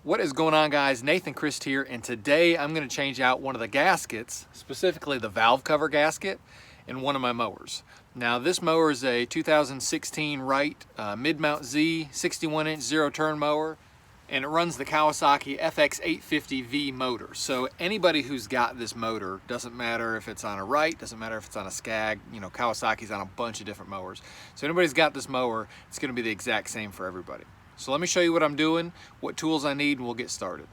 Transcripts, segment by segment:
What is going on, guys? Nathan Christ here, and today I'm going to change out one of the gaskets, specifically the valve cover gasket, in one of my mowers. Now this mower is a 2016 Wright mid-mount Z 61-inch zero-turn mower, and it runs the Kawasaki FX850V motor. So anybody who's got this motor, doesn't matter if it's on a Wright, doesn't matter if it's on a Skag, you know, Kawasaki's on a bunch of different mowers. So anybody's got this mower, it's going to be the exact same for everybody. So let me show you what I'm doing, what tools I need, and we'll get started.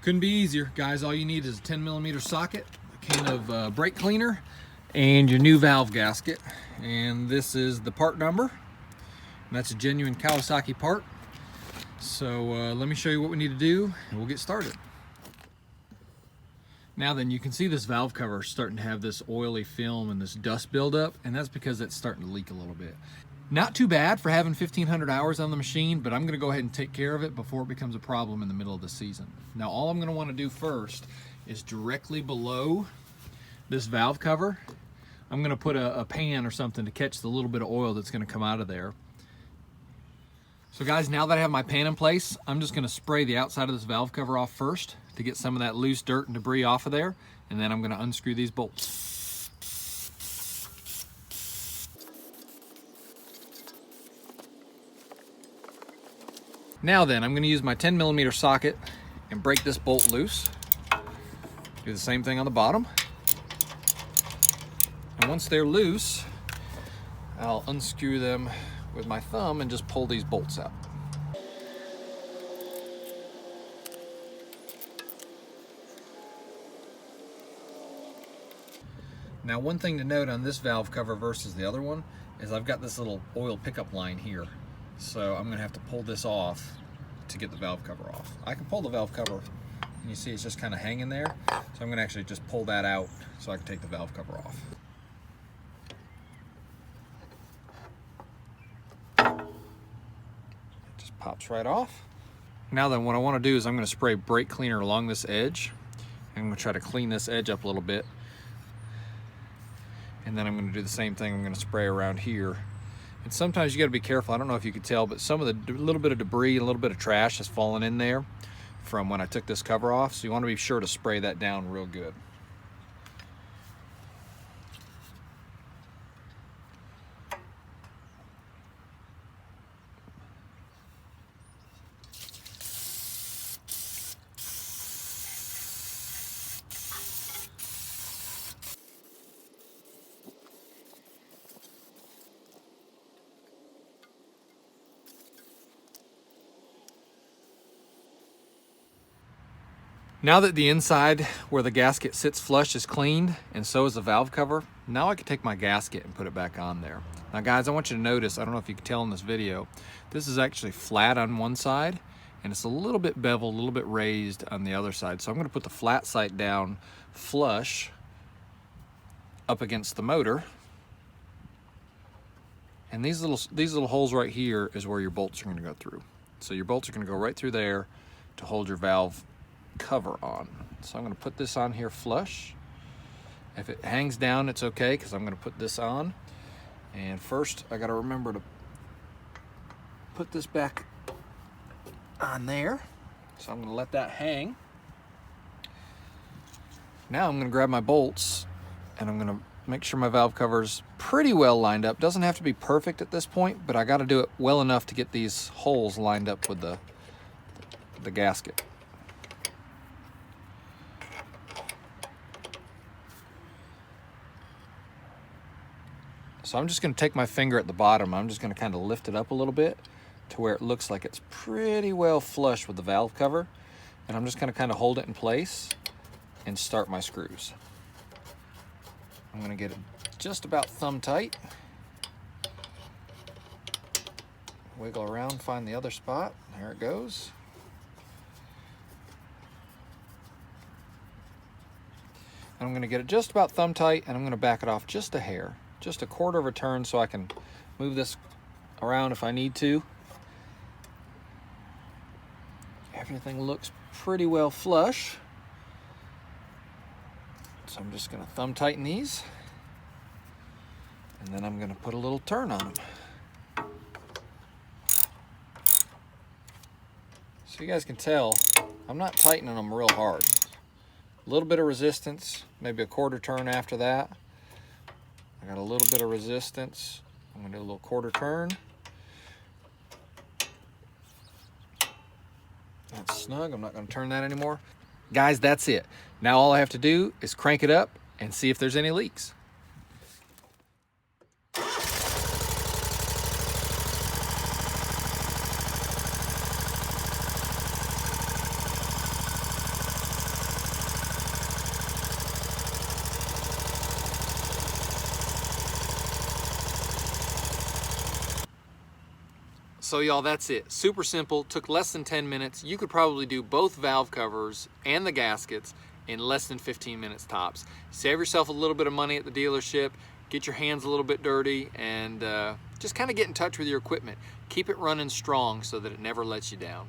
Couldn't be easier, guys. All you need is a 10mm socket, a can of brake cleaner, and your new valve gasket. And this is the part number. And that's a genuine Kawasaki part. So let me show you what we need to do, and we'll get started. Now then, you can see this valve cover starting to have this oily film and this dust buildup, and that's because it's starting to leak a little bit. Not too bad for having 1,500 hours on the machine, but I'm going to go ahead and take care of it before it becomes a problem in the middle of the season. Now all I'm going to want to do first is directly below this valve cover, I'm going to put a pan or something to catch the little bit of oil that's going to come out of there. So guys, now that I have my pan in place, I'm just going to spray the outside of this valve cover off first to get some of that loose dirt and debris off of there, and then I'm going to unscrew these bolts. Now then, I'm going to use my 10mm socket and break this bolt loose. Do the same thing on the bottom. And once they're loose, I'll unscrew them with my thumb and just pull these bolts out. Now one thing to note on this valve cover versus the other one is I've got this little oil pickup line here. So I'm going to have to pull this off to get the valve cover off. I can pull the valve cover, and you see it's just kind of hanging there. So I'm going to actually just pull that out so I can take the valve cover off. It just pops right off. Now then, what I want to do is I'm going to spray brake cleaner along this edge. I'm going to try to clean this edge up a little bit. And then I'm going to do the same thing. I'm going to spray around here. And sometimes you got to be careful. I don't know if you could tell, but some of the little bit of debris, a little bit of trash has fallen in there from when I took this cover off. So you want to be sure to spray that down real good. Now that the inside where the gasket sits flush is cleaned, and so is the valve cover, now I can take my gasket and put it back on there. Now guys, I want you to notice, I don't know if you can tell in this video, this is actually flat on one side, and it's a little bit beveled, a little bit raised on the other side. So I'm going to put the flat side down flush up against the motor. And these little holes right here is where your bolts are going to go through. So your bolts are going to go right through there to hold your valve cover on. So I'm going to put this on here flush. If it hangs down, it's okay, because I'm going to put this on. And first I got to remember to put this back on there. So I'm going to let that hang. Now I'm going to grab my bolts, and I'm going to make sure my valve cover's pretty well lined up. Doesn't have to be perfect at this point, but I got to do it well enough to get these holes lined up with the gasket. So I'm just going to take my finger at the bottom. I'm just going to kind of lift it up a little bit to where it looks like it's pretty well flush with the valve cover. And I'm just going to kind of hold it in place and start my screws. I'm going to get it just about thumb tight. Wiggle around, find the other spot. There it goes. And I'm going to get it just about thumb tight, and I'm going to back it off just a hair. Just a quarter of a turn, so I can move this around if I need to. Everything looks pretty well flush. So I'm just going to thumb tighten these, and then I'm going to put a little turn on them. So you guys can tell, I'm not tightening them real hard. A little bit of resistance, maybe a quarter turn after that. I got a little bit of resistance. I'm gonna do a little quarter turn. That's snug, I'm not gonna turn that anymore. Guys, that's it. Now all I have to do is crank it up and see if there's any leaks. So y'all, that's it. Super simple, took less than 10 minutes. You could probably do both valve covers and the gaskets in less than 15 minutes tops. Save yourself a little bit of money at the dealership, get your hands a little bit dirty, and just kind of get in touch with your equipment. Keep it running strong so that it never lets you down.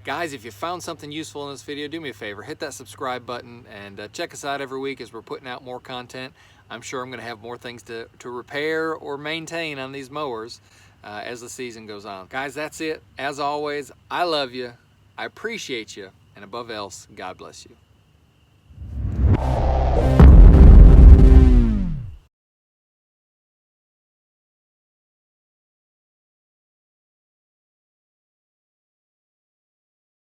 Guys, if you found something useful in this video, do me a favor, hit that subscribe button and check us out every week as we're putting out more content. I'm sure I'm gonna have more things to repair or maintain on these mowers as the season goes on. Guys, that's it. As always, I love you, I appreciate you, and above else, God bless you.